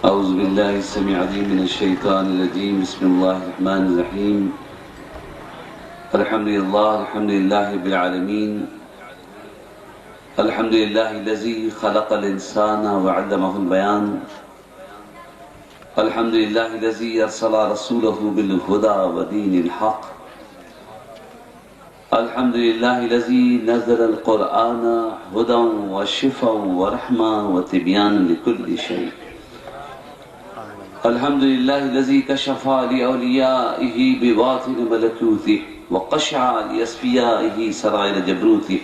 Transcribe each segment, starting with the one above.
أعوذ بالله السميع العليم من الشيطان الرجيم. بسم الله الرحمن الرحيم. الحمد لله رب العالمين. الحمد لله الذي خلق الإنسان وعلمه البيان. الحمد لله الذي أرسل رسوله بالهدى ودين الحق. الحمد لله الذي نزل القرآن هدى وشفاء ورحمة وتبيان لكل شيء. الحمد لله الذي كشف لأوليائه بباطن ملكوته وقشع لأصفيائه سرائر جبروته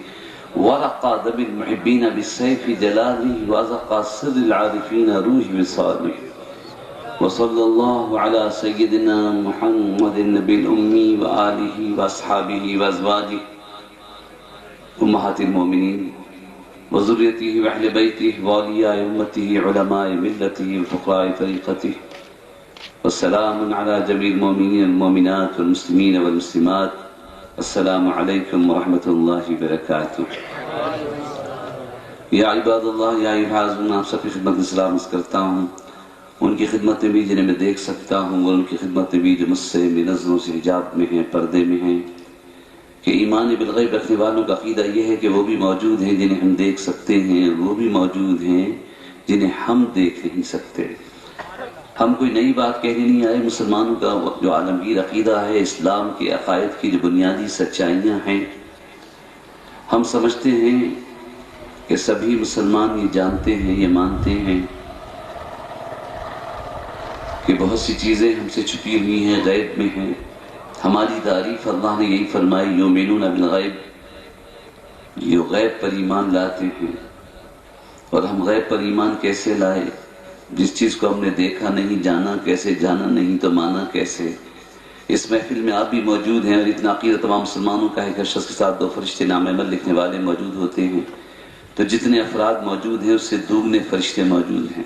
ورقى دم المحبين بالسيف جلاله وأزق سر العارفين روح وصاله. وصلى الله على سيدنا محمد النبي الأمي وآله وأصحابه وأزواجه أمهات المؤمنين وذريته وأهل بيته وأولياء أمته علماء ملته وفقراء طريقته. والسلام على جميع المؤمنين والمؤمنات والمسلمين والمسلمات. السلام عليكم ورحمة الله وبركاته. یا عباد اللہ، یا حاضرین، آپ سب کی خدمت میں سلام عرض کرتا ہوں. ان کی خدمت میں بھی جنہیں میں دیکھ سکتا ہوں، اور ان کی خدمت میں بھی جو مجھ سے میری نظروں سے حجاب میں ہیں، پردے میں ہیں، کہ ایمان بالغیب رکھنے والوں کا عقیدہ یہ ہے کہ وہ بھی موجود ہیں جنہیں ہم دیکھ سکتے ہیں، وہ بھی موجود ہیں جنہیں ہم دیکھ نہیں سکتے. ہم کوئی نئی بات کہنے نہیں آئے. مسلمانوں کا جو عالمگیر عقیدہ ہے، اسلام کے عقائد کی جو بنیادی سچائیاں ہیں، ہم سمجھتے ہیں کہ سبھی مسلمان یہ جانتے ہیں، یہ مانتے ہیں کہ بہت سی چیزیں ہم سے چھپی ہوئی ہیں، غیب میں ہیں. ہماری تعریف اللہ نے یہی فرمائی، یؤمنون بالغیب، یہ غیب پر ایمان لاتے ہیں. اور ہم غیب پر ایمان کیسے لائے؟ جس چیز کو ہم نے دیکھا نہیں، جانا کیسے، جانا نہیں تو مانا کیسے؟ اس محفل میں آپ بھی موجود ہیں، اور اتنا عقیدہ تمام مسلمانوں کا ہے کہ شخص کے ساتھ دو فرشتے نام عمل لکھنے والے موجود ہوتے ہیں. تو جتنے افراد موجود ہیں اس سے دوگنے فرشتے موجود ہیں.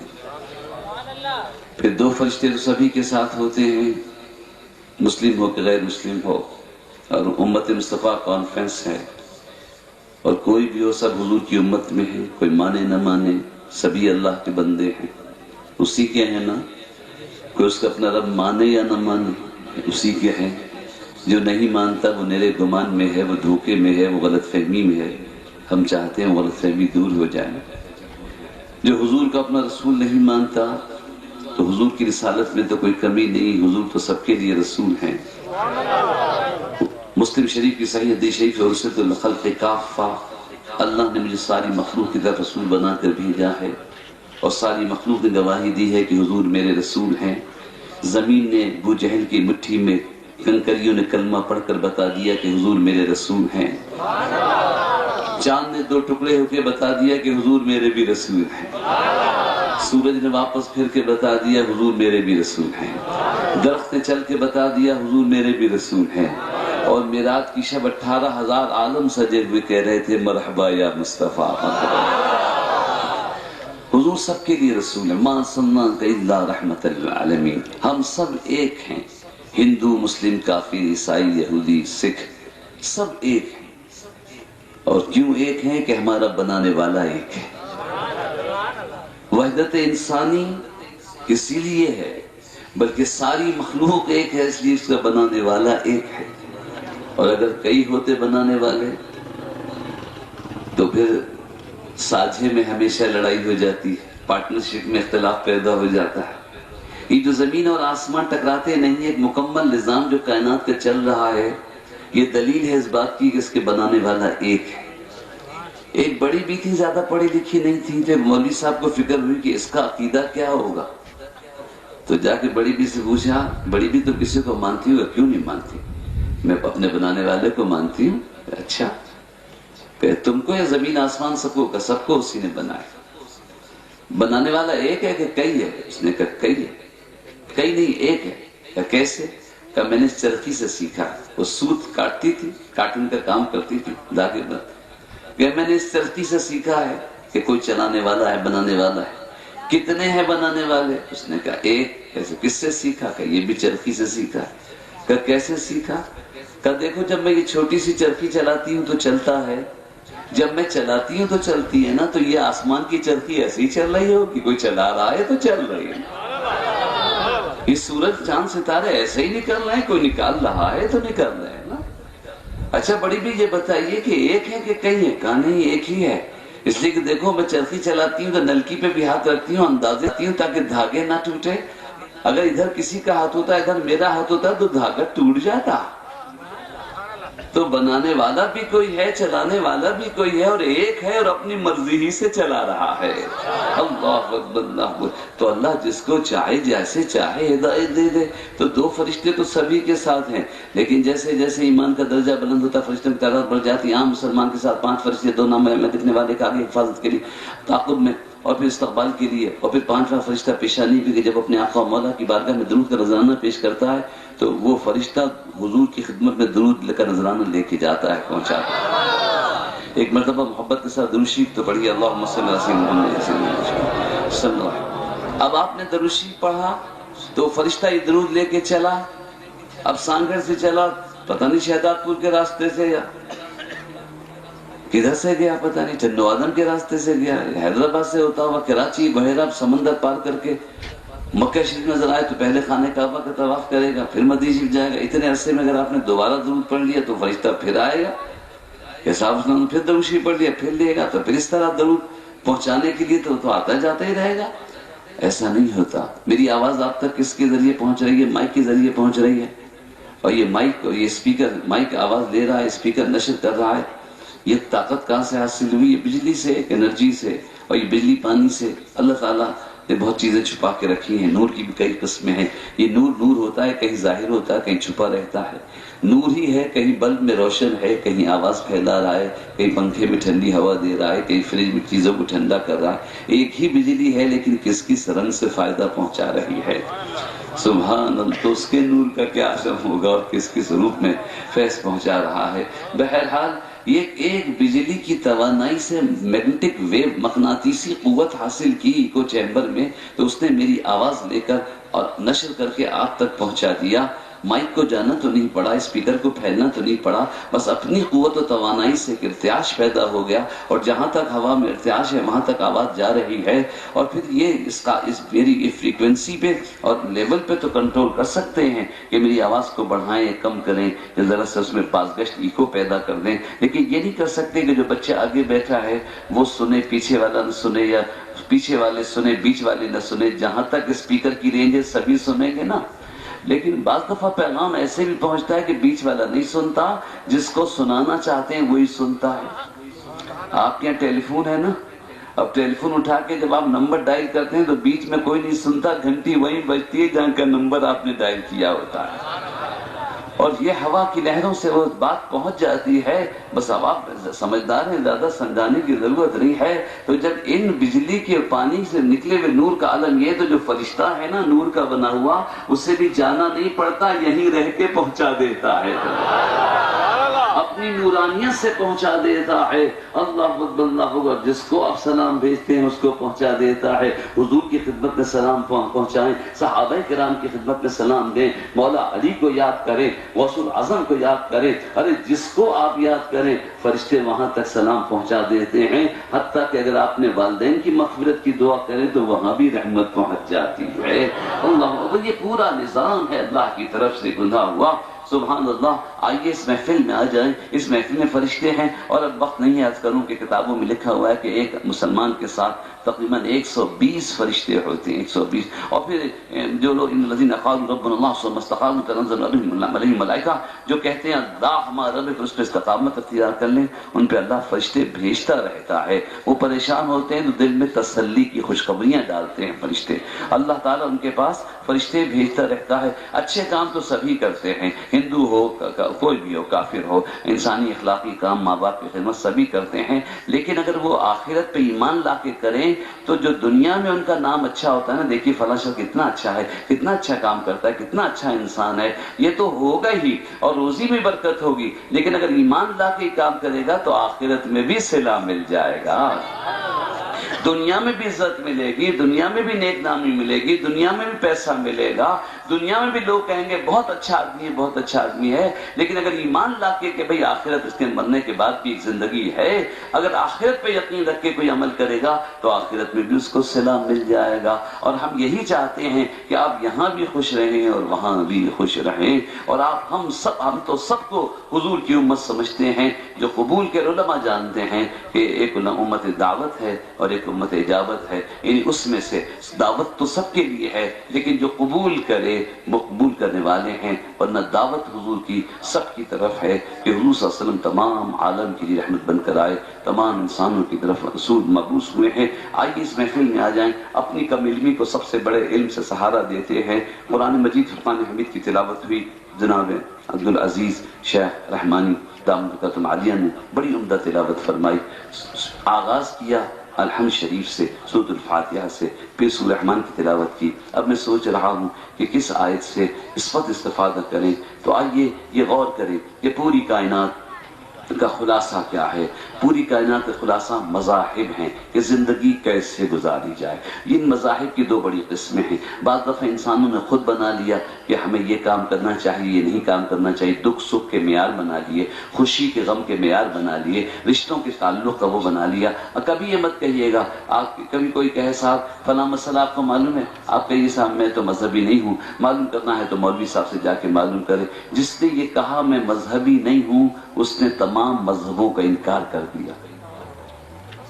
پھر دو فرشتے تو سبھی کے ساتھ ہوتے ہیں، مسلم ہو کہ غیر مسلم ہو. اور امت مصطفیٰ کانفرنس ہے، اور کوئی بھی ہو سب حضور کی امت میں ہے. کوئی مانے نہ مانے، سبھی اللہ کے بندے ہیں. اسی کے ہیں نا، کوئی اس کا اپنا رب مانے یا نہ مانے، اسی کے ہیں. جو نہیں مانتا وہ نیرے گمان میں ہے، وہ دھوکے میں ہے، وہ غلط فہمی میں ہے. ہم چاہتے ہیں وہ غلط فہمی دور ہو جائے. جو حضور کا اپنا رسول نہیں مانتا تو حضور کی رسالت میں تو کوئی کمی نہیں. حضور تو سب کے لیے رسول ہیں. مسلم شریف کی صحیح حدیث شریف، ارسلت الخلق کافہ، اللہ نے مجھے ساری مخلوق کی طرف رسول بنا کر بھیجا ہے، اور ساری مخلوق نے گواہی دی ہے کہ حضور میرے رسول ہیں. زمین نے ابو جہل کی مٹھی میں کنکریوں نے کلمہ پڑھ کر بتا دیا کہ حضور میرے رسول ہیں. چاند نے دو ٹکڑے ہو کے بتا دیا کہ حضور میرے بھی رسول ہیں. سورج نے واپس پھر کے بتا دیا حضور میرے بھی رسول ہیں. درخت نے چل کے بتا دیا حضور میرے بھی رسول ہیں. اور معراج کی شب 18,000 عالم سجے ہوئے کہہ رہے تھے مرحبا یا مصطفیٰ. حضور سب کے لیے رسول ہے. ما ارسلناک الا رحمت للعالمین. ہم سب ایک ہیں، ہندو، مسلم، کافر، عیسائی، یہودی، سکھ، سب ایک ہیں. اور کیوں ایک ہیں؟ کہ ہمارا بنانے والا ایک ہے. وحدت انسانی اسی لیے ہے، بلکہ ساری مخلوق ایک ہے اس لیے اس کا بنانے والا ایک ہے. اور اگر کئی ہوتے بنانے والے تو پھر ساجھے میں ہمیشہ لڑائی ہو جاتی ہے، پارٹنرشپ میں اختلاف پیدا ہو جاتا ہے. یہ جو زمین اور آسمان ٹکراتے نہیں، ایک مکمل نظام جو کائنات کا چل رہا ہے، یہ دلیل ہے اس بات کی کہ اس کے بنانے والا ایک ہے. ایک بڑی بھی تھی، زیادہ پڑھی لکھی نہیں تھی. پھر مولوی صاحب کو فکر ہوئی کہ اس کا عقیدہ کیا ہوگا، تو جا کے بڑی بھی سے پوچھا، بڑی بھی تو کسی کو مانتی ہوگا؟ کیوں نہیں مانتی؟ میں اپنے بنانے والے کو مانتی ہوں. اچھا، کہ تم کو یا زمین آسمان سب کو؟ کہ سب کو اسی نے بنایا. بنانے والا ایک ہے کہ کئی ہے؟ اس نے کہا کئی ہے. کئی نہیں، ایک ہے. کہ کیسے؟ کہ میں نے چرخی سے سیکھا. وہ سوت کاٹتی تھی، کاٹن کا کام کرتی تھی، داغے بات. کہ میں نے اس چرخی سے سیکھا ہے کہ کوئی چلانے والا ہے، بنانے والا ہے. کتنے ہیں بنانے والے؟ اس نے کہا ایک. کیسے؟ کس سے سیکھا؟ کہ یہ بھی چرخی سے سیکھا. کہ کیسے سیکھا؟ کہ دیکھو جب میں یہ چھوٹی سی چرخی چلاتی ہوں تو چلتا ہے، جب میں چلاتی ہوں تو چلتی ہے نا، تو یہ آسمان کی چرخی ایسے ہی چل رہی ہو کہ کوئی چلا رہا ہے تو چل رہی ہے۔ یہ سورج چاند ستارے ایسے ہی نکل رہے ہیں، کوئی نکال رہا ہے تو نکل رہے ہیں نا۔ اچھا بڑی بھی یہ بتائیے کہ ایک ہے کہ کئی ہے؟ کہاں نہیں، ایک ہی ہے۔ اس لیے کہ دیکھو میں چرخی چلاتی ہوں تو نلکی پہ بھی ہاتھ رکھتی ہوں، اندازے ہوں تاکہ دھاگے نہ ٹوٹے۔ اگر ادھر کسی کا ہاتھ ہوتا، ادھر میرا ہاتھ ہوتا تو دھاگا ٹوٹ جاتا۔ تو بنانے والا بھی کوئی ہے، چلانے والا بھی کوئی ہے، اور ایک ہے اور اپنی مرضی ہی سے چلا رہا ہے۔ اللہ اکبر اللہ اکبر۔ تو اللہ جس کو چاہے جیسے چاہے ہدایت دے دے۔ تو دو فرشتے تو سبھی کے ساتھ ہیں، لیکن جیسے جیسے ایمان کا درجہ بلند ہوتا فرشتوں کی تعداد بڑھ جاتی۔ عام مسلمان کے ساتھ 5 فرشتے، 2 نام میں دکھنے والے کا آگے حفاظت کے لیے، تعاقب میں، اور پھر استقبال کے لیے، اور پھر 5واں فرشتہ پیشانی پہ کہ جب اپنے آقا و مولا کی بارگاہ میں درود کا نذرانہ پیش کرتا ہے تو وہ فرشتہ حضور کی خدمت میں درود کا نذرانہ لے کے جاتا ہے، پہنچاتا ہے۔ ایک مرتبہ محبت کے ساتھ درود شریف تو پڑھیے، اللہم صلی علی سیدنا محمد صلی اللہ علیہ وسلم۔ اب آپ نے درود شریف پڑھا تو فرشتہ یہ درود لے کے چلا۔ اب سانگھڑ سے چلا، پتہ نہیں شہداد پور کے راستے سے یا کدھر سے گیا، پتہ نہیں چندو آدم کے راستے سے گیا، حیدرآباد سے ہوتا ہوا کراچی بحیرہ سمندر پار کر کے مکہ شریف نظر آئے تو پہلے خانہ کعبہ کا طواف کرے گا، پھر مدینہ شریف جائے گا۔ اتنے عرصے میں اگر آپ نے دوبارہ درود پڑھ لیا تو فرشتہ پھر آئے گا، پھر درود شریف پڑھ لیا پھر لے گا، تو پھر اس طرح درود پہنچانے کے لیے تو آتا جاتا ہی رہے گا۔ ایسا نہیں ہوتا۔ میری آواز آپ تک کس کے ذریعے پہنچ رہی ہے؟ مائک کے ذریعے پہنچ رہی ہے، اور یہ مائک اور یہ اسپیکر، مائک آواز لے رہا ہے، اسپیکر نشر کر رہا ہے۔ یہ طاقت کہاں سے حاصل ہوئی؟ یہ بجلی سے، انرجی سے، اور یہ بجلی پانی سے۔ اللہ تعالیٰ نے بہت چیزیں چھپا کے رکھی ہیں۔ نور کی بھی کئی قسمیں ہیں۔ یہ نور نور ہوتا ہے، کہیں ظاہر ہوتا ہے، کہیں چھپا رہتا ہے۔ نور ہی ہے، کہیں بلب میں روشن ہے، کہیں آواز پھیلا رہا ہے، کہیں پنکھے میں ٹھنڈی ہوا دے رہا ہے، کہیں فریج میں چیزوں کو ٹھنڈا کر رہا ہے۔ ایک ہی بجلی ہے لیکن کس کس رنگ سے فائدہ پہنچا رہی ہے۔ سبحان اللہ، تو اس کے نور کا کیا اثر ہوگا اور کس کس روپ میں فیض پہنچا رہا ہے۔ بہرحال یہ ایک بجلی کی توانائی سے میگنیٹک ویو، مقناطیسی قوت حاصل کی ایکو چیمبر میں، تو اس نے میری آواز لے کر اور نشر کر کے آپ تک پہنچا دیا۔ مائک کو جانا تو نہیں پڑا، اسپیکر کو پھیلنا تو نہیں پڑا، بس اپنی قوت و توانائی سے ایک ارتعاش پیدا ہو گیا، اور جہاں تک ہوا میں ارتعاش ہے وہاں تک آواز جا رہی ہے۔ اور پھر یہ اس میری فریکوینسی پہ اور لیول پہ تو کنٹرول کر سکتے ہیں کہ میری آواز کو بڑھائیں، کم کریں، یا ذرا سا اس میں پاس گشت ایکو پیدا کر دیں، لیکن یہ نہیں کر سکتے کہ جو بچہ آگے بیٹھا ہے وہ سنے، پیچھے والا نہ سنے، یا پیچھے والے سنے بیچ والے نہ سنے۔ جہاں تک اسپیکر کی رینج ہے سبھی سنیں گے نا، لیکن بعض دفعہ پیغام ایسے بھی پہنچتا ہے کہ بیچ والا نہیں سنتا، جس کو سنانا چاہتے ہیں وہی سنتا ہے۔ آپ کے یہاں ٹیلی فون ہے نا، اب ٹیلی فون اٹھا کے جب آپ نمبر ڈائل کرتے ہیں تو بیچ میں کوئی نہیں سنتا، گھنٹی وہیں بجتی ہے جہاں کا نمبر آپ نے ڈائل کیا ہوتا ہے، اور یہ ہوا کی لہروں سے وہ بات پہنچ جاتی ہے۔ بس اب آپ سمجھدار ہیں، زیادہ سمجھانے کی ضرورت نہیں ہے۔ تو جب ان بجلی کے پانی سے نکلے ہوئے نور کا عالم یہ، تو جو فرشتہ ہے نا نور کا بنا ہوا، اسے بھی جانا نہیں پڑتا، یہیں رہ کے پہنچا دیتا ہے، اپنی نورانیت سے پہنچا دیتا ہے۔ اللہ اکبر اللہ اکبر۔ جس کو آپ سلام بھیجتے ہیں اس کو پہنچا دیتا ہے۔ حضور کی خدمت میں سلام پہنچائیں، صحابہ کرام کی خدمت میں سلام دیں، مولا علی کو یاد کریں، غوث الاعظم کو یاد کریں، ارے جس کو آپ یاد کریں فرشتے وہاں تک سلام پہنچا دیتے ہیں۔ حتیٰ کہ اگر آپ نے والدین کی مغفرت کی دعا کریں تو وہاں بھی رحمت پہنچ جاتی ہے۔ اللہ اکبر۔ یہ پورا نظام ہے اللہ کی طرف سے بندھا ہوا۔ سبحان اللہ۔ آئیے اس محفل میں آ جائیں۔ اس محفل میں فرشتے ہیں، اور اب وقت نہیں یاد کروں کہ کتابوں میں لکھا ہوا ہے کہ ایک مسلمان کے ساتھ تقریباً 120 فرشتے ہوتے ہیں، 120۔ اور پھر جو لوگ ان الذین قالوا ربنا اللہ ثم استقاموا تنزل علیہم الملائکہ، جو کہتے ہیں اللہ ہمارا رب، اس پہ استقامت اختیار کر لیں، ان پہ اللہ فرشتے بھیجتا رہتا ہے۔ وہ پریشان ہوتے ہیں تو دل میں تسلی کی خوشخبریاں ڈالتے ہیں فرشتے، اللہ تعالیٰ ان کے پاس فرشتے بھیجتا رہتا ہے۔ اچھے کام تو سبھی کرتے ہیں، ہندو ہو، کوئی بھی ہو، کافر ہو، انسانی اخلاقی کام، ماں باپ کی خدمت سبھی کرتے ہیں، لیکن اگر وہ آخرت پہ ایمان لا کے کریں تو جو دنیا میں ان کا نام اچھا ہوتا ہے نا، دیکھیے فلاں شخص کتنا اچھا ہے، کتنا اچھا کام کرتا ہے، کتنا اچھا انسان ہے، یہ تو ہوگا ہی، اور روزی میں برکت ہوگی، لیکن اگر ایمان لا کے کام کرے گا تو آخرت میں بھی صلہ مل جائے گا۔ دنیا میں بھی عزت ملے گی، دنیا میں بھی نیک نامی ملے گی، دنیا میں بھی پیسہ ملے گا، دنیا میں بھی لوگ کہیں گے بہت اچھا آدمی ہے، بہت اچھا آدمی ہے۔ لیکن اگر ایمان لا کے کہ بھئی آخرت اس کے مرنے کے بعد بھی ایک زندگی ہے، اگر آخرت پہ یقین رکھ کے کوئی عمل کرے گا تو آخرت میں بھی اس کو صلہ مل جائے گا۔ اور ہم یہی چاہتے ہیں کہ آپ یہاں بھی خوش رہیں اور وہاں بھی خوش رہیں، اور ہم تو سب کو حضور کی امت سمجھتے ہیں۔ جو قبول کے علماء جانتے ہیں کہ ایک امت دعوت ہے اور ایک امت اجابت ہے، یعنی اس میں سے دعوت تو سب کے لیے ہے، لیکن جو قبول کرے وہ قبول کرنے والے ہیں، ورنہ دعوت حضور کی سب کی طرف ہے کہ حضور صلی اللہ علیہ وسلم تمام عالم کی لیے رحمت بن کر آئے، تمام انسانوں کی طرف رسول مبعوث ہوئے ہیں۔ آئیے اس محفل میں آ جائیں، اپنی کم علمی کو سب سے بڑے علم سے سہارا دیتے ہیں۔ قرآن مجید فرقان حمید کی تلاوت ہوئی، جناب عبدالعزیز شیخ رحمانی دامت برکاتہم عالیہ نے بڑی عمدہ تلاوت فرمائی۔ آغاز کیا الحمد شریف سے، سورۃ الفاتحہ سے، پھر سورہ رحمان کی تلاوت کی۔ اب میں سوچ رہا ہوں کہ کس آیت سے اس وقت استفادہ کریں، تو آئیے یہ غور کریں کہ پوری کائنات کا خلاصہ کیا ہے۔ پوری کائنات کا خلاصہ مذاہب ہیں کہ زندگی کیسے گزاری جائے۔ ان مذاہب کی دو بڑی قسمیں ہیں۔ بعض دفعہ انسانوں نے خود بنا لیا کہ ہمیں یہ کام کرنا چاہیے، یہ نہیں کام کرنا چاہیے، دکھ سکھ کے معیار بنا لیے، خوشی کے غم کے معیار بنا لیے، رشتوں کے تعلق کا وہ بنا لیا۔ اور کبھی یہ مت کہیے گا، آپ کبھی کوئی کہے صاحب فلاں مسئلہ آپ کو معلوم ہے، آپ کہیے صاحب میں تو مذہبی نہیں ہوں، معلوم کرنا ہے تو مولوی صاحب سے جا کے معلوم کرے۔ جس نے یہ کہا میں مذہبی نہیں ہوں، اس نے تمام مذہبوں کا انکار کر دیا۔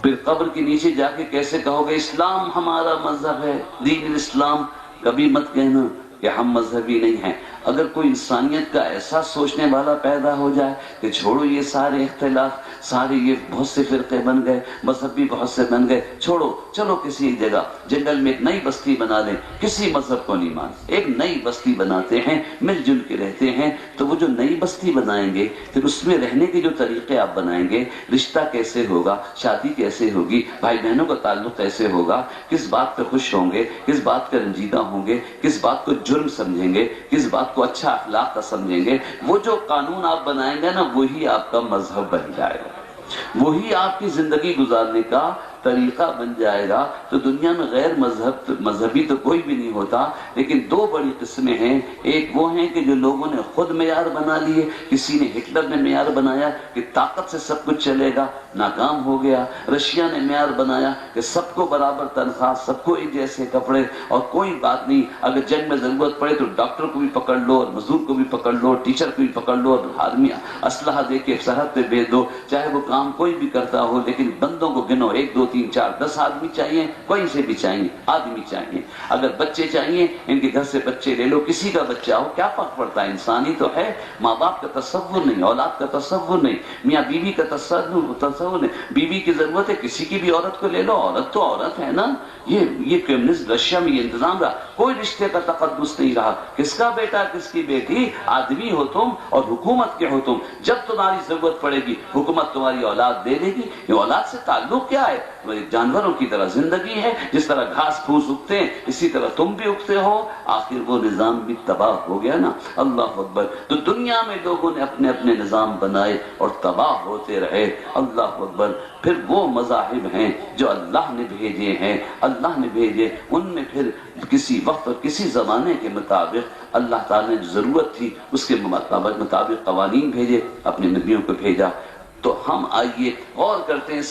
پھر قبر کے نیچے جا کے کیسے کہو گے اسلام ہمارا مذہب ہے، دین الاسلام؟ کبھی مت کہنا کہ ہم مذہبی نہیں ہیں۔ اگر کوئی انسانیت کا ایسا سوچنے والا پیدا ہو جائے کہ چھوڑو یہ سارے اختلاف، سارے یہ بہت سے فرقے بن گئے، مذہب بھی بہت سے بن گئے، چھوڑو، چلو کسی ایک جگہ جنگل میں ایک نئی بستی بنا لیں، کسی مذہب کو نہیں مانتے، ایک نئی بستی بناتے ہیں، مل جل کے رہتے ہیں۔ تو وہ جو نئی بستی بنائیں گے، پھر اس میں رہنے کے جو طریقے آپ بنائیں گے، رشتہ کیسے ہوگا، شادی کیسے ہوگی، بھائی بہنوں کا تعلق کیسے ہوگا، کس بات پہ خوش ہوں گے، کس بات پہ رنجیدہ ہوں گے، کس بات کو جرم سمجھیں گے، کس بات کو اچھا اخلاق کا سمجھیں گے، وہ جو قانون آپ بنائیں گے نا، وہی آپ کا مذہب بن جائے گا، وہی آپ کی زندگی گزارنے کا طریقہ بن جائے گا۔ تو دنیا میں غیر مذہبی تو کوئی بھی نہیں ہوتا، لیکن دو بڑی قسمیں ہیں۔ ایک وہ ہیں کہ جو لوگوں نے خود معیار بنا لیے، کسی نے ہٹلر نے معیار بنایا کہ طاقت سے سب کچھ چلے گا، ناکام ہو گیا۔ رشیا نے معیار بنایا کہ سب کو برابر تنخواہ، سب کو ایک جیسے کپڑے، اور کوئی بات نہیں، اگر جنگ میں ضرورت پڑے تو ڈاکٹر کو بھی پکڑ لو اور مزدور کو بھی پکڑ لو، ٹیچر کو بھی پکڑ لو اور آدمی اسلحہ دے کے سرحد پہ بھیج دو، چاہے وہ کام کوئی بھی کرتا ہو، لیکن بندوں کو گنو، 1 2 3 4 10 آدمی چاہیے، کوئی سے بھی چاہیے، آدمی چاہیے۔ اگر بچے چاہیے، ان کے گھر سے بچے لے لو، کسی کا بچہ ہو، کیا فرق پڑتا ہے، انسانی تو ہے۔ ماں باپ کا تصور نہیں، اولاد کا تصور نہیں، میاں بیوی کا تصور نہیں، بیوی کی ضرورت ہے، کسی کی بھی عورت کو لے لو، عورت تو عورت ہے نا۔ یہ کمیونسٹ رشیا میں یہ انتظام رہا، کوئی رشتے کا تقدس نہیں رہا، کس کا بیٹا کس کی بیٹی، آدمی ہو تم اور حکومت کے ہو تم، جب تمہاری ضرورت پڑے گی حکومت تمہاری اولاد دے دے گی۔ یہ اولاد سے تعلق کیا ہے؟ جانوروں کی طرح زندگی ہے، جس طرح گھاس پھوس اگتے ہیں اسی طرح تم بھی اگتے ہو، آخر وہ نظام بھی تباہ ہو گیا نا۔ اللہ اکبر۔ تو دنیا میں لوگوں نے اپنے اپنے نظام بنائے اور تباہ ہوتے رہے۔ اللہ اکبر۔ پھر وہ مذاہب ہیں جو اللہ نے بھیجے ہیں، اللہ نے بھیجے، ان میں پھر کسی وقت اور کسی زمانے کے مطابق اللہ تعالیٰ نے جو ضرورت تھی اس کے مطابق قوانین بھیجے، اپنے نبیوں کو بھیجا۔ تو ہم آئیے غور کرتے ہیں،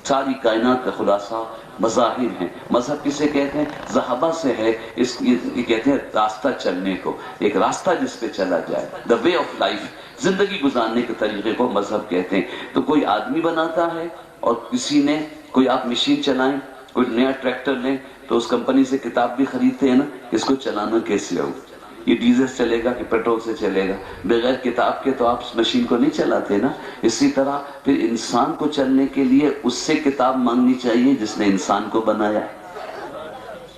ساری کائنات کا خلاصہ مذاہب ہیں۔ مذہب کسے کہتے ہیں؟ ذہبہ سے ہے، یہ کہتے ہیں راستہ چلنے کو، ایک راستہ جس پہ چلا جائے، دا وے آف لائف، زندگی گزارنے کے طریقے کو مذہب کہتے ہیں۔ تو کوئی آدمی بناتا ہے اور کسی نے، کوئی آپ مشین چلائیں، کوئی نیا ٹریکٹر لیں تو اس کمپنی سے کتاب بھی خریدتے ہیں نا، اس کو چلانا کیسے ہو، یہ ڈیزل سے چلے گا کہ پیٹرول سے چلے گا، بغیر کتاب کے تو آپ اس مشین کو نہیں چلاتے نا۔ اسی طرح پھر انسان کو چلنے کے لیے اس سے کتاب مانگنی چاہیے جس نے انسان کو بنایا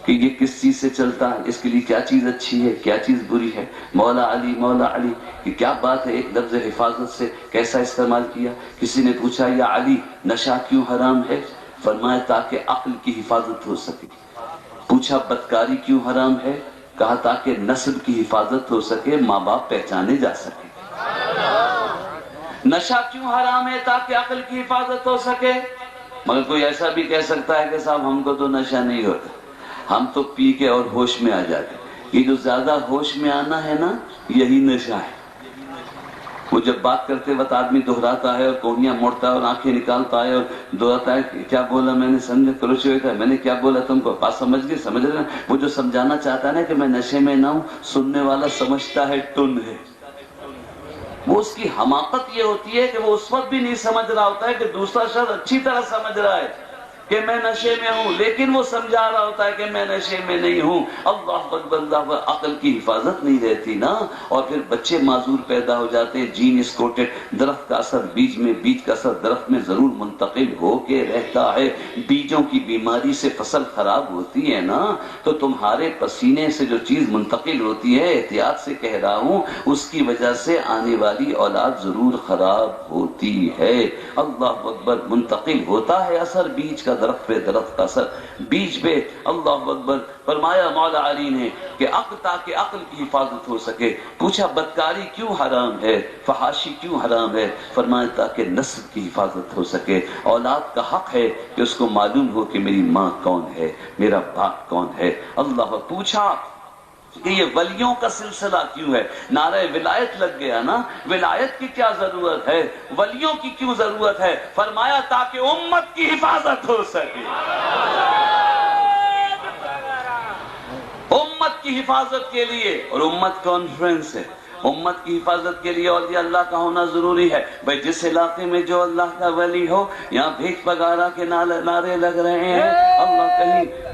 کہ یہ کس چیز سے چلتا ہے، اس کے لیے کیا چیز اچھی ہے، کیا چیز بری ہے۔ مولا علی کہ کیا بات ہے، ایک لفظ حفاظت سے کیسا استعمال کیا۔ کسی نے پوچھا یا علی نشہ کیوں حرام ہے؟ فرمایا تاکہ عقل کی حفاظت ہو سکے۔ پوچھا بدکاری کیوں حرام ہے؟ کہا تاکہ نسل کی حفاظت ہو سکے، ماں باپ پہچانے جا سکے۔ نشہ کیوں حرام ہے؟ تاکہ عقل کی حفاظت ہو سکے۔ مگر کوئی ایسا بھی کہہ سکتا ہے کہ صاحب ہم کو تو نشہ نہیں ہوتا، ہم تو پی کے اور ہوش میں آ جاتے۔ یہ جو زیادہ ہوش میں آنا ہے نا، یہی نشہ ہے۔ وہ جب بات کرتے وقت آدمی دہراتا ہے اور کوہنیاں موڑتا ہے اور آنکھیں نکالتا ہے اور دہراتا ہے کہ کیا بولا میں نے، سمجھا کروچے ہوئے تھا میں نے کیا بولا تم کو، بات سمجھ گئے، سمجھ رہے ہیں؟ وہ جو سمجھانا چاہتا ہے نا کہ میں نشے میں نہ ہوں، سننے والا سمجھتا ہے ٹن ہے۔ وہ اس کی حماقت یہ ہوتی ہے کہ وہ اس وقت بھی نہیں سمجھ رہا ہوتا ہے کہ دوسرا شخص اچھی طرح سمجھ رہا ہے کہ میں نشے میں ہوں، لیکن وہ سمجھا رہا ہوتا ہے کہ میں نشے میں نہیں ہوں۔ اللہ اکبر، اللہ اکبر۔ عقل کی حفاظت نہیں رہتی نا، اور پھر بچے معذور پیدا ہو جاتے ہیں۔ جین اس کوٹڈ، درخت کا اثر بیج میں، بیج کا اثر درخت میں ضرور منتقل ہو کے رہتا ہے۔ بیجوں کی بیماری سے فصل خراب ہوتی ہے نا، تو تمہارے پسینے سے جو چیز منتقل ہوتی ہے، احتیاط سے کہہ رہا ہوں، اس کی وجہ سے آنے والی اولاد ضرور خراب ہوتی ہے۔ اللہ اکبر، منتقل ہوتا ہے اثر بیج کا، درخت پہ، درخت کا اثر بیج پہ۔ اللہ اکبر۔ فرمایا مولا علی نے کہ تاکہ عقل کی حفاظت ہو سکے۔ پوچھا بدکاری کیوں حرام ہے، فحاشی کیوں حرام ہے؟ فرمایا تاکہ نسل کی حفاظت ہو سکے۔ اولاد کا حق ہے کہ اس کو معلوم ہو کہ میری ماں کون ہے، میرا باپ کون ہے۔ اللہ پوچھا کہ یہ ولیوں کا سلسلہ کیوں ہے؟ نعرہ ولایت لگ گیا نا، ولایت کی کیا ضرورت ہے، ولیوں کی کیوں ضرورت ہے؟ فرمایا تاکہ امت کی حفاظت ہو سکے۔ امت کی حفاظت کے لیے، اور امت کانفرنس ہے، امت کی حفاظت کے لیے اولیاء اللہ کا ہونا ضروری ہے۔ بھئی جس علاقے میں جو اللہ کا ولی ہو، یہاں بھیک پگارا کے نعرے لگ رہے ہیں، اللہ کہیں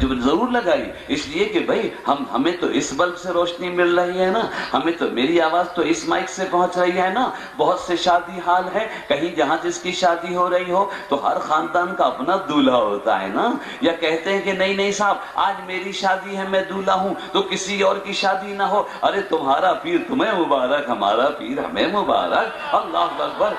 جو ضرور لگائی، اس لیے کہ بھئی ہمیں تو اس بلب سے روشنی مل رہی ہے نا، ہمیں تو میری آواز تو اس مائک سے پہنچ رہی ہے نا۔ بہت سے شادی حال ہیں، کہیں جہاں جس کی شادی ہو رہی ہو تو ہر خاندان کا اپنا دولہا ہوتا ہے نا، یا کہتے ہیں کہ نہیں نہیں صاحب آج میری شادی ہے میں دولہا ہوں تو کسی اور کی شادی نہ ہو۔ ارے تمہارا پیر تمہیں مبارک، ہمارا پیر ہمیں مبارک۔ اللہ اکبر،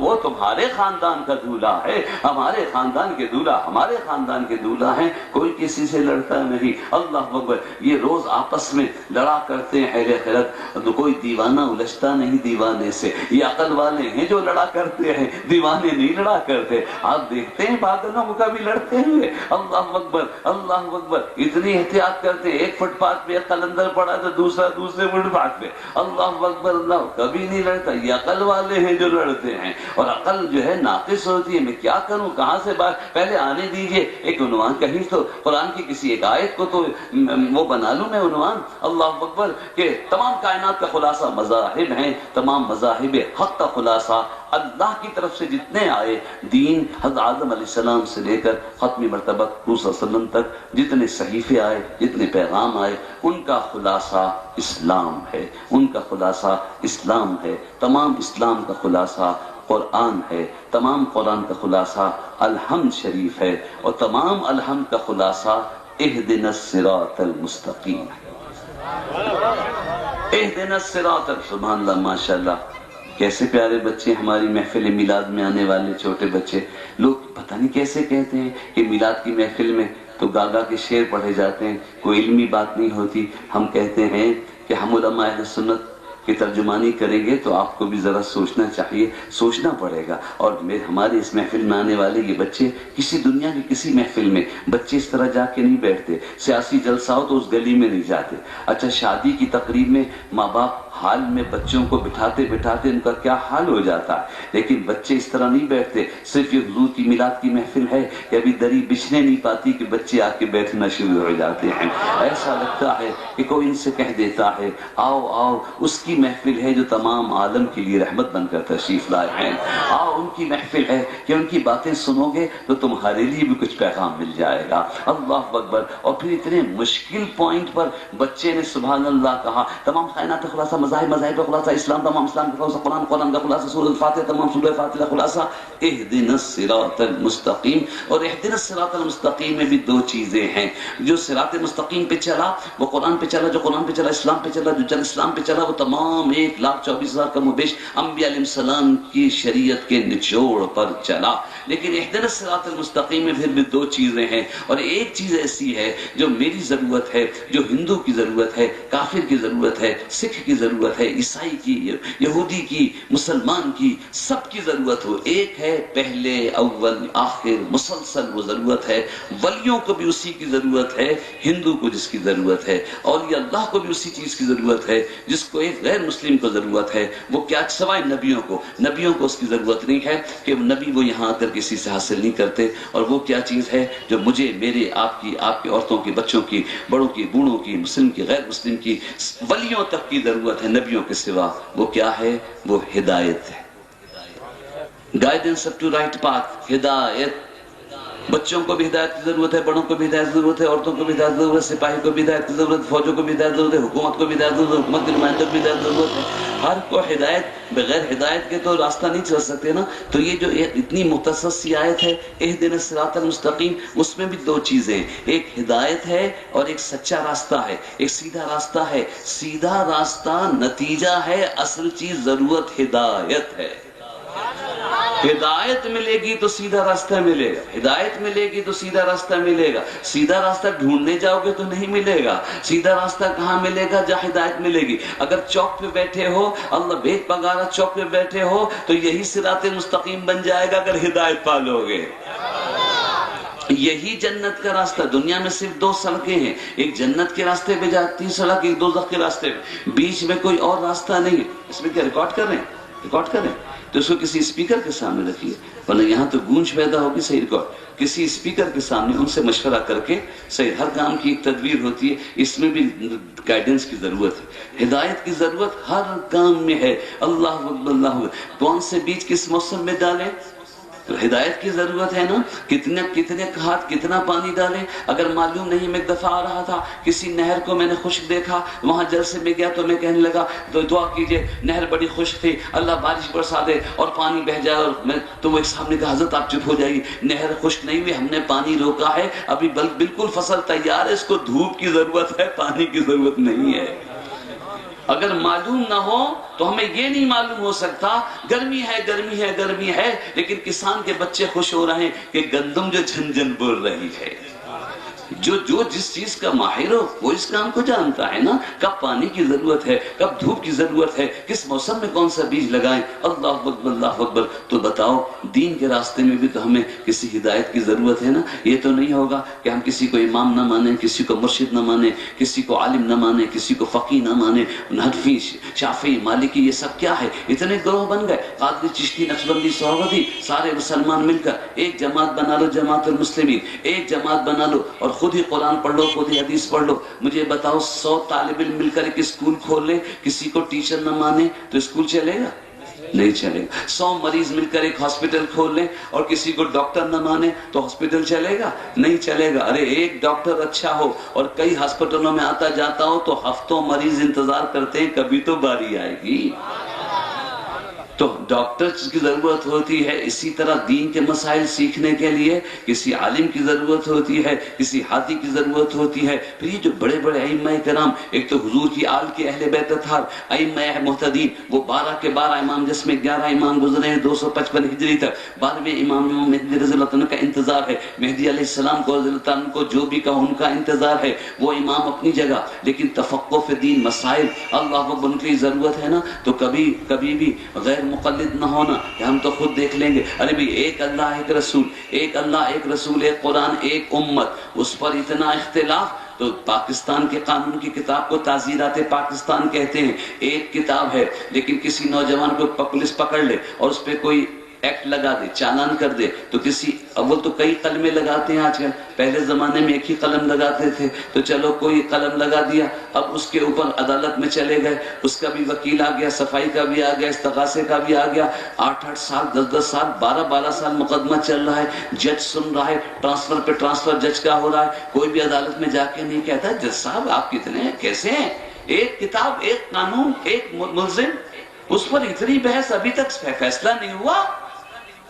وہ تمہارے خاندان کا دولہا ہے، ہمارے خاندان کے دولہا ہمارے خاندان کے دولہا ہیں، کوئی کسی سے لڑتا نہیں۔ اللہ اکبر۔ یہ روز آپس میں لڑا کرتے ہیں، حیر خیرت تو کوئی دیوانہ الجھتا نہیں دیوانے سے، یہ عقل والے ہیں جو لڑا کرتے ہیں، دیوانے نہیں لڑا کرتے۔ آپ دیکھتے ہیں پاگلوں کو کبھی لڑتے ہوئے؟ اللہ اکبر، اللہ اکبر۔ اتنی احتیاط کرتے ہیں، ایک فٹ پاتھ پہ قلندر پڑا تو دوسرے فٹ پاتھ پہ، اللہ اکبر، اللہ کبھی نہیں لڑتا۔ یہ عقل والے ہیں جو لڑتے ہیں، اور عقل جو ہے ناقص ہوتی ہے۔ میں کیا کروں، کہاں سے بات، پہلے آنے دیجئے ایک عنوان کہیں تو قرآن کی کسی ایک آیت کو تو وہ بنا لوں میں عنوان۔ اللہ اکبر، کہ تمام کائنات کا خلاصہ مذاہب ہیں، تمام مذاہب حق کا خلاصہ اللہ کی طرف سے جتنے آئے دین، حضرت آدم علیہ السلام سے لے کر ختم مرتبہ حضور صلی اللہ علیہ وسلم تک جتنے صحیفے آئے، جتنے پیغام آئے، ان کا خلاصہ اسلام ہے، ان کا خلاصہ اسلام ہے۔ تمام اسلام کا خلاصہ قرآن ہے، تمام قرآن کا خلاصہ الحمد شریف ہے، اور تمام الحمد کا خلاصہ اہدنا الصراط المستقیم ہے۔ اہدنا الصراط، سبحان اللہ، ماشاءاللہ، کیسے پیارے بچے ہماری محفل میلاد میں آنے والے چھوٹے بچے۔ لوگ پتہ نہیں کیسے کہتے ہیں کہ میلاد کی محفل میں تو گاگا کے شعر پڑھے جاتے ہیں، کوئی علمی بات نہیں ہوتی۔ ہم کہتے ہیں کہ ہم علماء اہل سنت کی ترجمانی کریں گے تو آپ کو بھی ذرا سوچنا چاہیے، سوچنا پڑے گا۔ اور ہمارے اس محفل میں آنے والے یہ بچے، کسی دنیا کی کسی محفل میں بچے اس طرح جا کے نہیں بیٹھتے۔ سیاسی جلسہ ہو تو اس گلی میں نہیں جاتے۔ اچھا شادی کی تقریب میں ماں باپ حال میں بچوں کو بٹھاتے بٹھاتے ان کا کیا حال ہو جاتا ہے، لیکن بچے اس طرح نہیں بیٹھتے۔ صرف یہ حضور کی میلاد کی محفل ہے کہ ابھی دری بچھنے نہیں پاتی کہ بچے آ کے بیٹھنا شروع ہو جاتے ہیں۔ ایسا لگتا ہے کہ کوئی ان سے کہہ دیتا ہے آؤ آؤ، اس کی محفل ہے جو تمام عالم کے لیے رحمت بن کر تشریف لائے ہیں، آؤ ان کی محفل ہے کہ ان کی باتیں سنو گے تو تمہارے لیے بھی کچھ پیغام مل جائے گا۔ اللہ اکبر۔ اور پھر اتنے مشکل پوائنٹ پر بچے نے سبحان اللہ کہا۔ تمام کائنات کا خلاصہ مذاہب، مذاہب کا خلاصہ اسلام، تمام اسلام کا خلاصہ قرآن، قرآن کا خلاصہ سورۃ الفاتحہ، تمام سورۃ الفاتحہ کا خلاصہ اہدنا الصراط المستقیم۔ اور اہدنا الصراط المستقیم میں بھی دو چیزیں ہیں۔ جو صراط مستقیم پہ چلا وہ قرآن پہ چلا، جو قرآن پہ چلا اسلام پہ چلا، جو اسلام پہ چلا وہ تمام 1,24,000 کم و بیش انبیاء علیہ السلام کی شریعت کے نچوڑ پر چلا۔ لیکن اہدنا الصراط المستقیم میں پھر بھی دو چیزیں ہیں، اور ایک چیز ایسی ہے جو میری ضرورت ہے، جو ہندو کی ضرورت ہے، کافر کی ضرورت ہے، سکھ کی ضرورت ضرورت ہے، عیسائی کی، یہودی کی، مسلمان کی، سب کی ضرورت ہو ایک ہے، پہلے اول آخر مسلسل وہ ضرورت ہے۔ ولیوں کو بھی اسی کی ضرورت ہے، ہندو کو جس کی ضرورت ہے، اولیاء اللہ کو بھی اسی چیز کی ضرورت ہے جس کو ایک غیر مسلم کو ضرورت ہے۔ وہ کیا سوائے نبیوں کو اس کی ضرورت نہیں ہے کہ نبی وہ یہاں آ کر کسی سے حاصل نہیں کرتے۔ اور وہ کیا چیز ہے جو مجھے، میرے، آپ کی، آپ کے عورتوں کی، بچوں کی، بڑوں کی، بوڑھوں کی، مسلم کی، غیر مسلم کی، ولیوں تک کی ضرورت ہے نبیوں کے سوا، وہ کیا ہے؟ وہ ہدایت ہے۔ Guidance up to right path, ہدایت۔ بچوں کو بھی ہدایت کی ضرورت ہے، بڑوں کو بھی ہدایت کی ضرورت ہے، عورتوں کو بھی ہدایت کی ضرورت ہے، سپاہی کو بھی ہدایت کی ضرورت ہے، فوجوں کو بھی ہدایت کی ضرورت ہے، حکومت کو بھی ہدایت کی ضرورت ہے، حکومت کے نمائندوں کو بھی ہدایت کی ضرورت ہے۔ ہر کو ہدایت، بغیر ہدایت کے تو راستہ نہیں چل سکتے نا۔ تو یہ جو اتنی مختصر سی آیت ہے اہدنا الصراط المستقیم، اس میں بھی دو چیزیں ہیں، ایک ہدایت ہے اور ایک سچا راستہ ہے، ایک سیدھا راستہ ہے۔ سیدھا راستہ نتیجہ ہے، اصل چیز ضرورت ہدایت ہے۔ ہدایت ملے گی تو سیدھا راستہ ملے گا، ہدایت ملے گی تو سیدھا راستہ ملے گا۔ سیدھا راستہ ڈھونڈنے جاؤ گے تو نہیں ملے گا۔ سیدھا راستہ کہاں ملے گا؟ جہاں ہدایت ملے گی۔ اگر چوک پہ بیٹھے ہو، اللہ بھیک پگارا چوک پہ بیٹھے ہو، تو یہی صراط مستقیم بن جائے گا اگر ہدایت پالو گے۔ یہی جنت کا راستہ۔ دنیا میں صرف دو سڑکیں ہیں، ایک جنت کے راستے پہ جاتی سڑک، ایک دوزخ کے راستے پہ، بیچ میں کوئی اور راستہ نہیں ہے۔ اس میں کیا ریکارڈ کر رہے ہیں؟ ریکارڈ کریں تو اس کو کسی اسپیکر کے سامنے رکھیے، ورنہ یہاں تو گونج پیدا ہوگی۔ صحیح ریکارڈ کسی اسپیکر کے سامنے ان سے مشورہ کر کے، صحیح، ہر کام کی ایک تدبیر ہوتی ہے، اس میں بھی گائیڈنس کی ضرورت ہے، ہدایت کی ضرورت ہر کام میں ہے۔ اللہ اکبر، اللہ اکبر۔ کون سے بیج کس موسم میں ڈالیں؟ تو ہدایت کی ضرورت ہے نا۔ کتنے کھاد، کتنا پانی ڈالیں؟ اگر معلوم نہیں، میں ایک دفعہ آ رہا تھا، کسی نہر کو میں نے خشک دیکھا، وہاں جلسے میں گیا تو میں کہنے لگا تو دعا کیجئے، نہر بڑی خشک تھی، اللہ بارش برسا دے اور پانی بہ جائے۔ اور تو وہ ایک صاحب نے کہا حضرت آپ چپ ہو جائیے، نہر خشک نہیں ہوئی، ہم نے پانی روکا ہے، ابھی بالکل فصل تیار ہے، اس کو دھوپ کی ضرورت ہے، پانی کی ضرورت نہیں ہے۔ اگر معلوم نہ ہو تو ہمیں یہ نہیں معلوم ہو سکتا، گرمی ہے گرمی ہے گرمی ہے، لیکن کسان کے بچے خوش ہو رہے ہیں کہ گندم جو جھنجھن بول رہی ہے۔ جو جس چیز کا ماہر ہو وہ اس کام کو جانتا ہے نا، کب پانی کی ضرورت ہے، کب دھوپ کی ضرورت ہے، کس موسم میں کون سا بیج لگائیں۔ اللہ اکبر، اللہ اکبر۔ تو بتاؤ، دین کے راستے میں بھی تو ہمیں کسی ہدایت کی ضرورت ہے نا۔ یہ تو نہیں ہوگا کہ ہم کسی کو امام نہ مانیں، کسی کو مرشد نہ مانیں، کسی کو عالم نہ مانیں، کسی کو فقیہ نہ مانیں، حنفی، شافعی، مالکی، یہ سب کیا ہے؟ اتنے گروہ بن گئے، قادری، چشتی، نقشبندی، سہروردی، سارے مسلمان مل کر ایک جماعت بنا لو، جماعت المسلمین، ایک جماعت بنا لو، اور خود ہی قرآن پڑھ لو، خود ہی حدیث پڑھ لو۔ مجھے بتاؤ، 100 طالب علم مل کر ایک اسکول کھول لے، کسی کو ٹیچر نہ مانے تو اسکول چلے گا؟ نہیں چلے گا۔ 100 مریض مل کر ایک ہاسپٹل کھول لیں اور کسی کو ڈاکٹر نہ مانے تو ہاسپٹل چلے گا؟ نہیں چلے گا۔ ارے ایک ڈاکٹر اچھا ہو اور کئی ہاسپٹلوں میں آتا جاتا ہو تو ہفتوں مریض انتظار کرتے ہیں، کبھی تو باری آئے گی۔ تو ڈاکٹر کی ضرورت ہوتی ہے، اسی طرح دین کے مسائل سیکھنے کے لیے کسی عالم کی ضرورت ہوتی ہے، کسی ہادی کی ضرورت ہوتی ہے۔ پھر یہ جو بڑے بڑے ائمہ کرام، ایک تو حضور کی آل کے اہل بیت اطہار، ائمہ محتدین، وہ 12 کے 12 امام، جس میں 11 امام گزرے ہیں 255 ہجری تک۔ 12ویں امام مہدی رضی اللہ عنہ کا انتظار ہے، مہدی علیہ السلام کو رضی اللہ عنہ کو جو بھی کہا ان کا انتظار ہے، وہ امام اپنی جگہ، لیکن تفقہ فی دین، مسائل اللہ کو ان کی ضرورت ہے نا۔ تو کبھی بھی غیر مقلد نہ ہونا کہ ہم تو خود دیکھ لیں گے۔ ارے بھی ایک اللہ ایک رسول، ایک اللہ ایک رسول، ایک قرآن ایک امت، اس پر اتنا اختلاف۔ تو پاکستان کے قانون کی کتاب کو تعزیرات پاکستان کہتے ہیں، ایک کتاب ہے، لیکن کسی نوجوان کو پولیس پکڑ لے اور اس پہ کوئی ایکٹ لگا دے، چالان کر دے، تو کسی اول تو کئی قلمیں لگاتے ہیں آج کل، پہلے زمانے میں ایک ہی قلم لگاتے تھے، تو چلو کوئی قلم لگا دیا، اب اس کے اوپر عدالت میں چلے گئے، اس کا بھی وکیل آ گیا، صفائی کا بھی آ گیا، استغاثے کا بھی آ گیا، 8 سال 10 سال 12 سال مقدمہ چل رہا ہے، جج سن رہا ہے، ٹرانسفر پہ ٹرانسفر جج کا ہو رہا ہے، کوئی بھی عدالت میں جا کے نہیں کہتا جج صاحب آپ کتنے ہیں، کیسے ہیں؟ ایک کتاب، ایک قانون، ایک ملزم، اس پر اتنی بحث، ابھی تک فیصلہ نہیں ہوا۔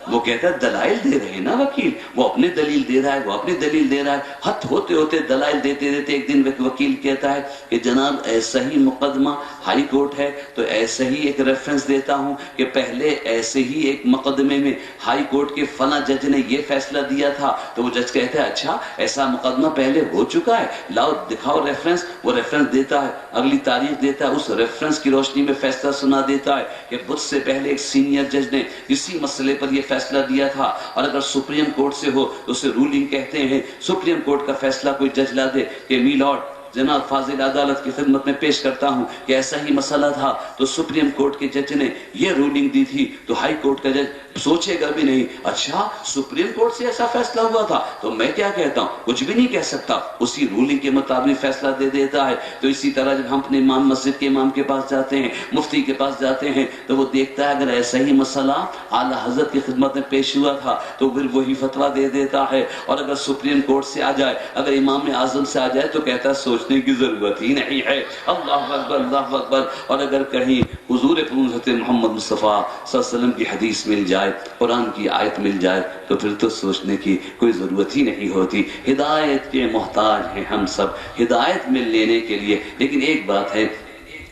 وہ کہتا ہے دلائل دے رہے نا وکیل، وہ اپنے دلیل دے رہا ہے، وہ اپنی دلیل دے رہا ہے، حد ہوتے ہوتے دلائل دیتے دیتے ایک دن وکیل کہتا ہے کہ جناب ایسا ہی مقدمہ ہائی کورٹ ہے تو ایسا ہی ایک ریفرنس دیتا ہوں کہ پہلے ایسے ہی ایک مقدمے میں ہائی کورٹ کے فلاں جج نے یہ فیصلہ دیا تھا، تو وہ جج کہتا ہے اچھا ایسا مقدمہ پہلے ہو چکا ہے، لاؤ دکھاؤ ریفرنس، وہ ریفرنس دیتا ہے، اگلی تاریخ دیتا ہے، اس ریفرنس کی روشنی میں فیصلہ سنا دیتا ہے کہ مجھ سے پہلے ایک سینئر جج نے اسی مسئلے پر یہ فیصلہ دیا تھا، اور اگر سپریم کورٹ سے ہو تو اسے رولنگ کہتے ہیں، سپریم کورٹ کا فیصلہ کوئی جج لا دے کہ می لارڈ جناب فاضل عدالت کی خدمت میں پیش کرتا ہوں کہ ایسا ہی مسئلہ تھا تو سپریم کورٹ کے جج نے یہ رولنگ دی تھی، تو ہائی کورٹ کا جج سوچے گا بھی نہیں اچھا سپریم کورٹ سے ایسا فیصلہ ہوا تھا تو میں کیا کہتا ہوں، کچھ بھی نہیں کہہ سکتا، اسی رولنگ کے مطابق فیصلہ دے دیتا ہے۔ تو اسی طرح جب ہم اپنے امام مسجد کے امام کے پاس جاتے ہیں، مفتی کے پاس جاتے ہیں، تو وہ دیکھتا ہے اگر ایسا ہی مسئلہ اعلیٰ حضرت کی خدمت میں پیش ہوا تھا تو پھر وہی فتویٰ دے دیتا ہے، اور اگر سپریم کورٹ سے آ جائے، اگر امام اعظم سے آ جائے تو کہتا ہے سوچنے کی ضرورت ہی نہیں ہے، اللہ اکبر اللہ اکبر۔ اور اگر کہیں حضور حضرت محمد مصطفیٰ صلی اللہ علیہ وسلم کی حدیث مل جائے، قرآن کی آیت مل جائے، تو پھر تو سوچنے کی کوئی ضرورت ہی نہیں ہوتی۔ ہدایت کے محتاج ہیں ہم سب، ہدایت میں لینے کے لیے۔ لیکن ایک بات ہے،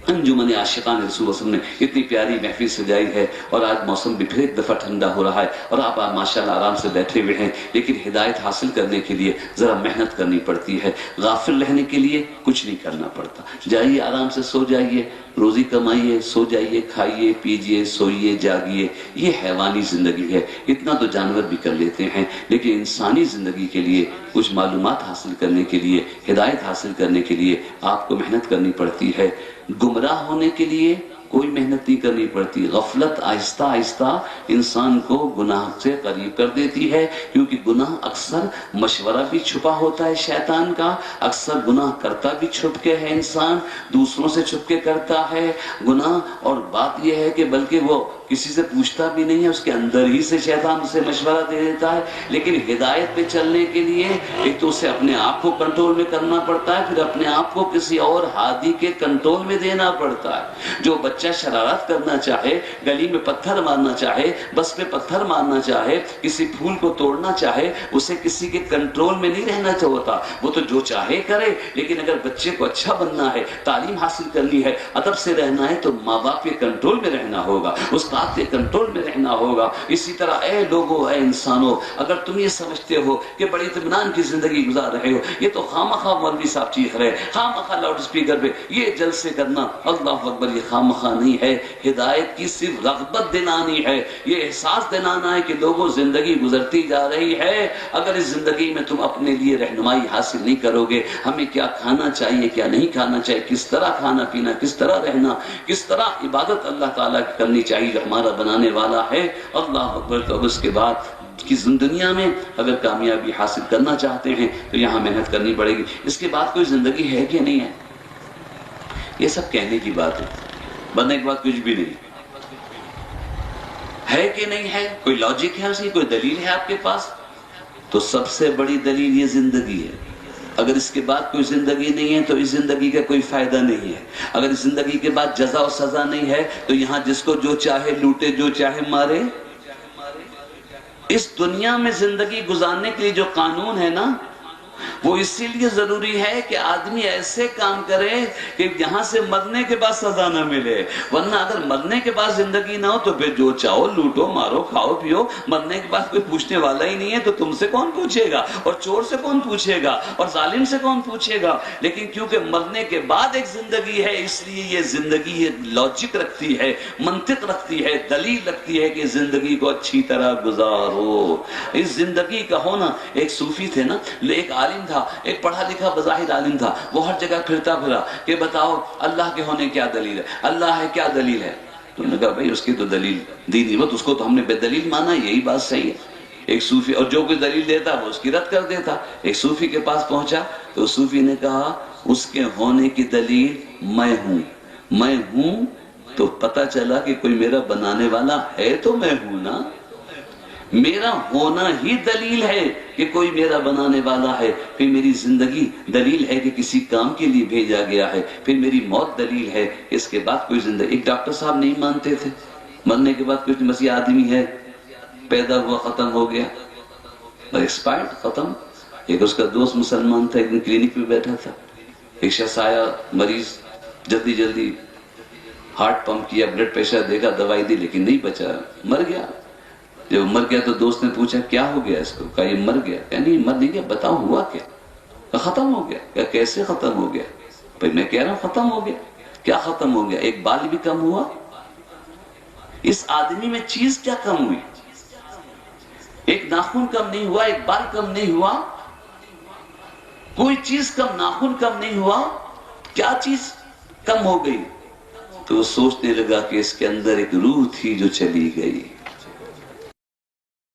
انجمن عاشقان رسول اللہ صلی اللہ علیہ وسلم نے اتنی پیاری محفل سجائی ہے، اور آج موسم بھی پھر ایک دفعہ ٹھنڈا ہو رہا ہے، اور آپ ماشاءاللہ آرام سے بیٹھے ہوئے ہیں، لیکن ہدایت حاصل کرنے کے لیے ذرا محنت کرنی پڑتی ہے۔ غافل رہنے کے لیے کچھ نہیں کرنا پڑتا، جائیے آرام سے سو جائیے، روزی کمائیے، سو جائیے، کھائیے پیجیے، سوئیے جاگیے، یہ حیوانی زندگی ہے، اتنا تو جانور بھی کر لیتے ہیں، لیکن انسانی زندگی کے لیے کچھ معلومات حاصل کرنے کے لیے، ہدایت حاصل کرنے کے لیے آپ کو محنت کرنی پڑتی ہے۔ گمراہ ہونے کے لیے کوئی محنت نہیں کرنی پڑتی، غفلت آہستہ آہستہ انسان کو گناہ سے قریب کر دیتی ہے، کیونکہ گناہ اکثر مشورہ بھی چھپا ہوتا ہے شیطان کا، اکثر گناہ کرتا بھی چھپ کے ہے انسان، دوسروں سے چھپ کے کرتا ہے گناہ، اور بات یہ ہے کہ بلکہ وہ کسی سے پوچھتا بھی نہیں ہے، اس کے اندر ہی سے شیطان اسے مشورہ دے دیتا ہے۔ لیکن ہدایت پہ چلنے کے لیے ایک تو اسے اپنے آپ کو کنٹرول میں کرنا پڑتا ہے، پھر اپنے آپ کو کسی اور ہادی کے کنٹرول میں دینا پڑتا ہے۔ جو بچہ شرارت کرنا چاہے، گلی میں پتھر مارنا چاہے، بس پہ پتھر مارنا چاہے، کسی پھول کو توڑنا چاہے، اسے کسی کے کنٹرول میں نہیں رہنا چاہتا، وہ تو جو چاہے کرے۔ لیکن اگر بچے کو اچھا بننا ہے، تعلیم حاصل کرنی ہے، ادب سے رہنا ہے، تو ماں باپ کے کنٹرول میں رہنا ہوگا، اس کے کنٹرول میں رہنا ہوگا۔ اسی طرح اے لوگوں، اے انسانوں، اگر تم یہ سمجھتے ہو کہ بڑی اطمینان کی زندگی گزار رہے ہو، یہ تو خامخواہ مولوی صاحب چیخ رہے، خامخواہ لاؤڈ اسپیکر پہ یہ جلسے کرنا، اللہ اکبر، یہ خامخواہ نہیں ہے۔ ہدایت کی صرف رغبت دلانی ہے، یہ احساس دلانا ہے کہ لوگوں زندگی گزرتی جا رہی ہے، اگر اس زندگی میں تم اپنے لیے رہنمائی حاصل نہیں کرو گے، ہمیں کیا کھانا چاہیے کیا نہیں کھانا چاہیے، کس طرح کھانا پینا، کس طرح رہنا، کس طرح عبادت اللہ تعالیٰ کی کرنی چاہیے جو ہمارا بنانے والا ہے، اللہ اکبر۔ تو اس کے بعد کی دنیا میں اگر کامیابی حاصل کرنا چاہتے ہیں تو یہاں محنت کرنی پڑے گی۔ اس کے بعد کوئی زندگی ہے کہ نہیں ہے، یہ سب کہنے کی بات ہے، بننے کے بعد کچھ بھی نہیں ہے کہ نہیں ہے، کوئی لاجک ہے اس کی، کوئی دلیل ہے آپ کے پاس؟ تو سب سے بڑی دلیل یہ زندگی ہے۔ اگر اس کے بعد کوئی زندگی نہیں ہے تو اس زندگی کا کوئی فائدہ نہیں ہے۔ اگر اس زندگی کے بعد جزا و سزا نہیں ہے تو یہاں جس کو جو چاہے لوٹے، جو چاہے مارے۔ اس دنیا میں زندگی گزارنے کے لیے جو قانون ہے نا، وہ اسی لیے ضروری ہے کہ آدمی ایسے کام کرے کہ یہاں سے مرنے کے بعد سزا نہ ملے، ورنہ اگر مرنے کے بعد زندگی نہ ہو تو پھر جو چاہو لوٹو مارو کھاؤ پیو، مرنے کے بعد کوئی پوچھنے والا ہی نہیں ہے، تو تم سے کون پوچھے گا، اور چور سے کون پوچھے گا، اور ظالم سے کون پوچھے گا۔ لیکن کیونکہ مرنے کے بعد ایک زندگی ہے، اس لیے یہ زندگی لاجک رکھتی ہے، منطق رکھتی ہے، دلیل رکھتی ہے کہ زندگی کو اچھی طرح گزارو۔ اس زندگی کا ہونا، ایک صوفی تھے نا، ایک عالم تھا، ایک پڑھا لکھا بظاہر عالم تھا، وہ ہر جگہ پھرتا پھرا کہ بتاؤ اللہ کے ہونے کیا دلیل ہے، اللہ ہے کیا دلیل ہے۔ تو انہوں نے کہا بھائی اس کی تو دلیل دی نہیں، اس کو تو ہم نے بے دلیل مانا، یہی بات صحیح ہے۔ ایک صوفی، اور جو کوئی دلیل دیتا وہ اس کی رد کر دیتا۔ ایک صوفی کے پاس پہنچا تو صوفی نے کہا اس کے ہونے کی دلیل میں ہوں، میں ہوں تو پتہ چلا کہ کوئی میرا بنانے والا ہے تو میں ہوں نا، میرا ہونا ہی دلیل ہے کہ کوئی میرا بنانے والا ہے، پھر میری زندگی دلیل ہے کہ کسی کام کے لیے بھیجا گیا ہے، پھر میری موت دلیل ہے کہ اس کے بعد کوئی زندگی۔ ایک ڈاکٹر صاحب نہیں مانتے تھے مرنے کے بعد کوئی مسیح آدمی ہے، پیدا ہوا ختم ہو گیا، ایکسپائرڈ، ختم۔ ایک اس کا دوست مسلمان تھا، ایک دن کلینک پہ بیٹھا تھا، ایک شخص آیا، مریض، جلدی جلدی ہارٹ پمپ کیا، بلڈ پریشر دیکھا، دوائی دی، لیکن نہیں بچا، مر گیا۔ جب مر گیا تو دوست نے پوچھا کیا ہو گیا اس کو؟ کہا یہ مر گیا۔ کہا نہیں مر نہیں گیا، بتاؤ ہوا کیا؟ کہا ختم ہو گیا۔ کہا کیسے ختم ہو گیا؟ بھائی میں کہہ رہا ہوں ختم ہو گیا۔ کیا ختم ہو گیا؟ ایک بال بھی کم ہوا؟ اس آدمی میں چیز کیا کم ہوئی؟ ایک ناخن کم نہیں ہوا، ایک بال کم نہیں ہوا، کوئی چیز کم، ناخن کم نہیں ہوا، کیا چیز کم ہو گئی؟ تو وہ سوچنے لگا کہ اس کے اندر ایک روح تھی جو چلی گئی۔